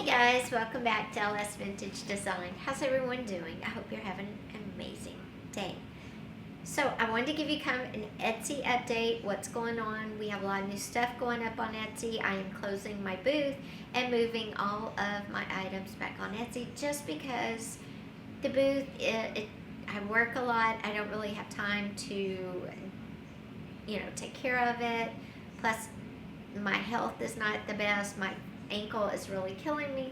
Hey guys, welcome back to LS Vintage Design. How's everyone doing? I hope you're having an amazing day. So I wanted to give you kind of an Etsy update, what's going on. We have a lot of new stuff going up on Etsy. I am closing my booth and moving all of my items back on Etsy just because the booth, I work a lot. I don't really have time to, take care of it. Plus, my health is not the best. My ankle is really killing me.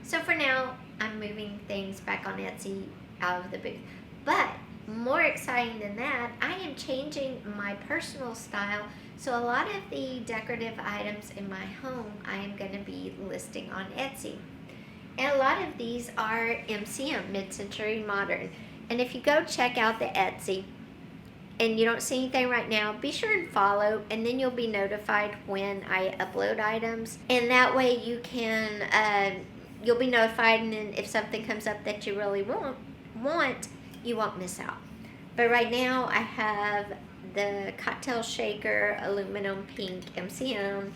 So for now, I'm moving things back on Etsy out of the booth. But more exciting than that, I am changing my personal style. So a lot of the decorative items in my home, I am going to be listing on Etsy. And a lot of these are MCM, mid-century modern. And if you go check out the Etsy, and you don't see anything right now, be sure and follow, and then you'll be notified when I upload items. And that way you can, you'll be notified, and then if something comes up that you really want, you won't miss out. But right now I have the cocktail shaker, aluminum pink MCM,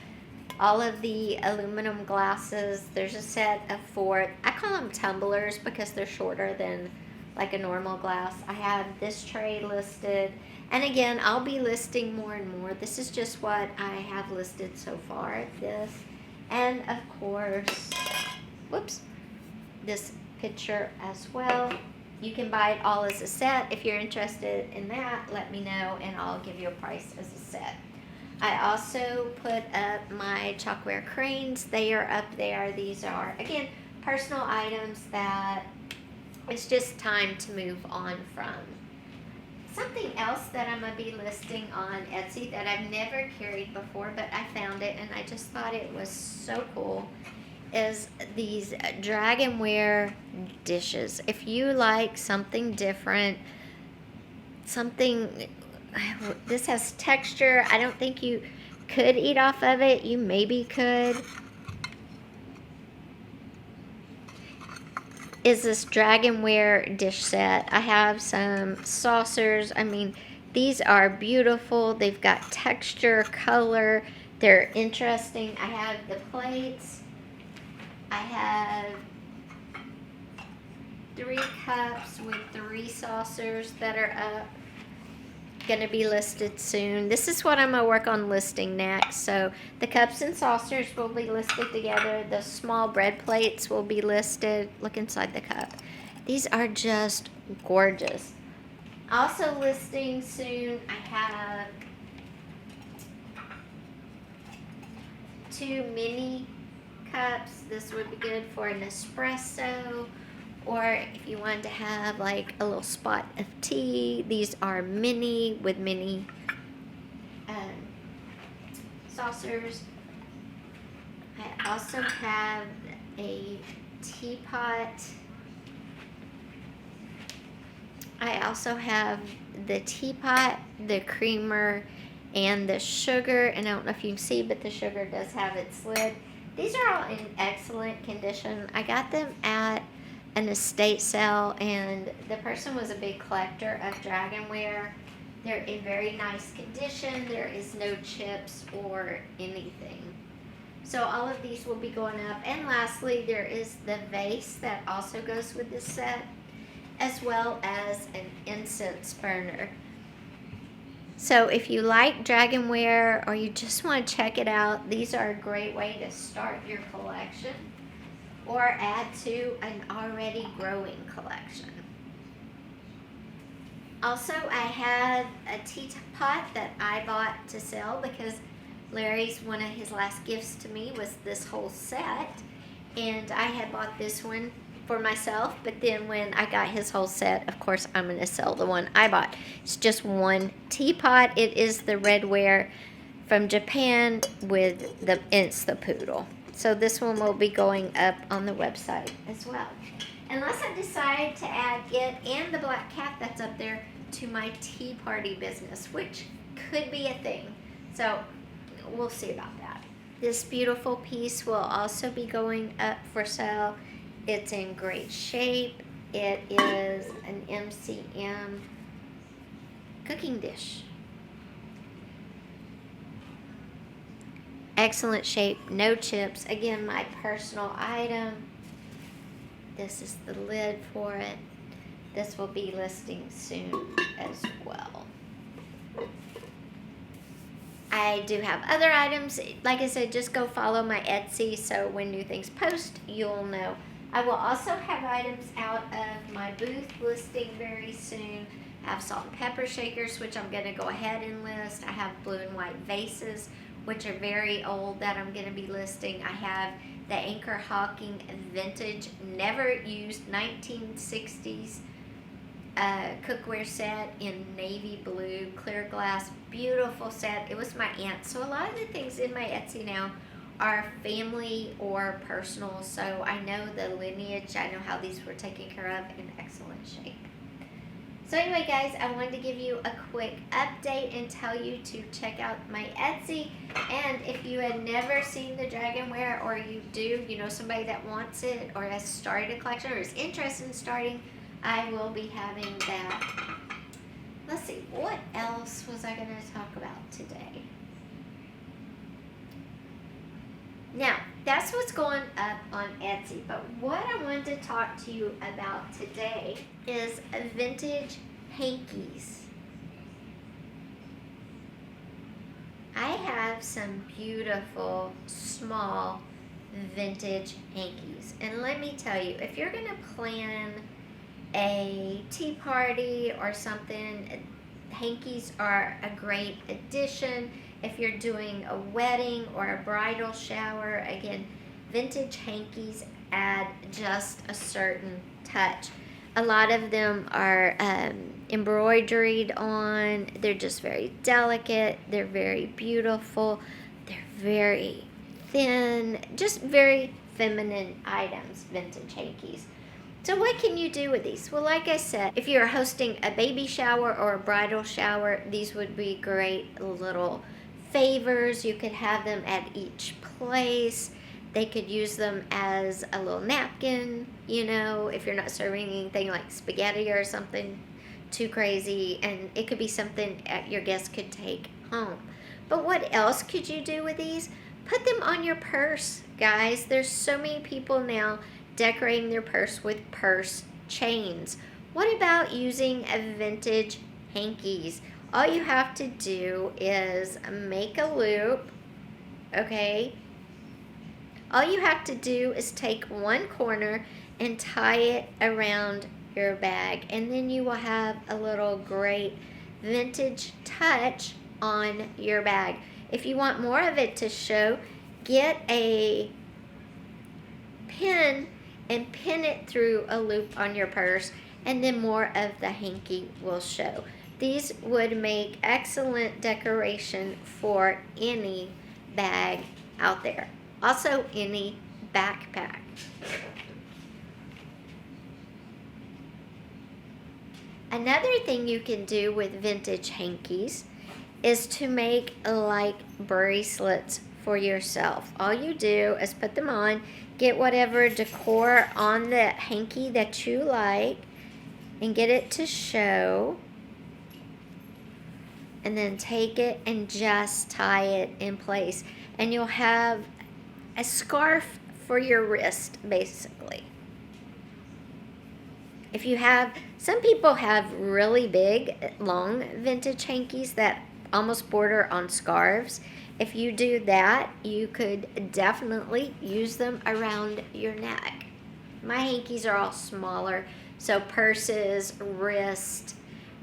all of the aluminum glasses. There's a set of 4. I call them tumblers because they're shorter than like a normal glass. I have this tray listed, and again, I'll be listing more and more. This is just what I have listed so far, this, and of course, this picture as well. You can buy it all as a set. If you're interested in that, let me know and I'll give you a price as a set. I also put up my chalkware cranes. They are up there. These are, again, personal items that it's just time to move on from. Something else that I'm going to be listing on Etsy that I've never carried before, but I found it and I just thought it was so cool, is these dragonware dishes. If you like something different, this has texture. I don't think you could eat off of it. You maybe could. Is this dragonware dish set. I have some saucers. I mean, these are beautiful. They've got texture, color. They're interesting. I have the plates. I have 3 cups with 3 saucers that are up. Going to be listed soon. This is what I'm going to work on listing next. So the cups and saucers will be listed together. The small bread plates will be listed. Look inside the cup. These are just gorgeous. Also listing soon, I have 2 mini cups. This would be good for an espresso, or if you wanted to have like a little spot of tea. These are mini with mini saucers. I also have a teapot. I also have the teapot, the creamer, and the sugar. And I don't know if you can see, but the sugar does have its lid. These are all in excellent condition. I got them at an estate sale, and the person was a big collector of dragonware. They're in very nice condition. There is no chips or anything. So all of these will be going up. And lastly, there is the vase that also goes with this set, as well as an incense burner. So if you like dragonware or you just want to check it out, these are a great way to start your collection or add to an already growing collection. Also, I have a teapot that I bought to sell because Larry's, one of his last gifts to me was this whole set, and I had bought this one for myself, but then when I got his whole set, of course I'm going to sell the one I bought. It's just one teapot. It is the redware from Japan it's the poodle. So this one will be going up on the website as well. Unless I decide to add it and the black cat that's up there to my tea party business, which could be a thing. So we'll see about that. This beautiful piece will also be going up for sale. It's in great shape. It is an MCM cooking dish. Excellent shape, no chips. Again, my personal item. This is the lid for it. This will be listing soon as well. I do have other items. Like I said, just go follow my Etsy so when new things post, you'll know. I will also have items out of my booth listing very soon. I have salt and pepper shakers, which I'm going to go ahead and list. I have blue and white vases, which are very old, that I'm going to be listing. I have the Anchor Hawking vintage, never used 1960s cookware set in navy blue, clear glass, beautiful set. It was my aunt's. So a lot of the things in my Etsy now are family or personal. So I know the lineage. I know how these were taken care of in excellent shape. So anyway, guys, I wanted to give you a quick update and tell you to check out my Etsy. And if you had never seen the dragonware, or you do, you know somebody that wants it or has started a collection or is interested in starting, I will be having that. Let's see, what else was I going to talk about today? Now, that's what's going up on Etsy, but what I wanted to talk to you about today is vintage hankies. I have some beautiful, small, vintage hankies. And let me tell you, if you're going to plan a tea party or something, hankies are a great addition. If you're doing a wedding or a bridal shower, again, vintage hankies add just a certain touch. A lot of them are embroidered on. They're just very delicate. They're very beautiful. They're very thin, just very feminine items, vintage hankies. So what can you do with these? Well, like I said, if you're hosting a baby shower or a bridal shower, these would be great little favors. You could have them at each place. They could use them as a little napkin, you know, if you're not serving anything like spaghetti or something too crazy. And it could be something your guests could take home. But what else could you do with these? Put them on your purse, guys. There's so many people now decorating their purse with purse chains. What about using a vintage hankies? All you have to do is make a loop, okay? All you have to do is take one corner and tie it around your bag, and then you will have a little great vintage touch on your bag. If you want more of it to show, get a pin and pin it through a loop on your purse, and then more of the hanky will show. These would make excellent decoration for any bag out there. Also, any backpack. Another thing you can do with vintage hankies is to make like bracelets for yourself. All you do is put them on, get whatever decor on the hanky that you like, and get it to show. And then take it and just tie it in place. And you'll have a scarf for your wrist, basically. If you have, some people have really big, long vintage hankies that almost border on scarves. If you do that, you could definitely use them around your neck. My hankies are all smaller, so purses, wrist.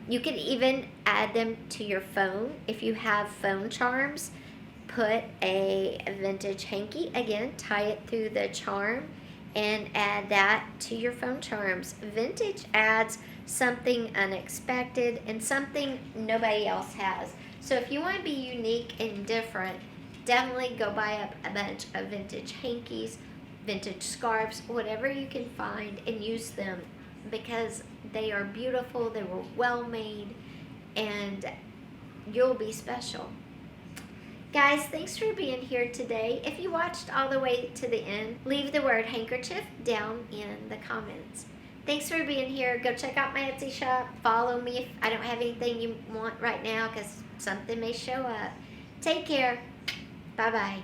You can even add them to your phone. If you have phone charms, put a vintage hanky, again, tie it through the charm, and add that to your phone charms. Vintage adds something unexpected and something nobody else has. So if you want to be unique and different, definitely go buy up a bunch of vintage hankies, vintage scarves, whatever you can find, and use them, because they are beautiful, they were well made, and you'll be special. Guys, thanks for being here today. If you watched all the way to the end, leave the word handkerchief down in the comments. Thanks for being here. Go check out my Etsy shop. Follow me if I don't have anything you want right now, because something may show up. Take care. Bye-bye.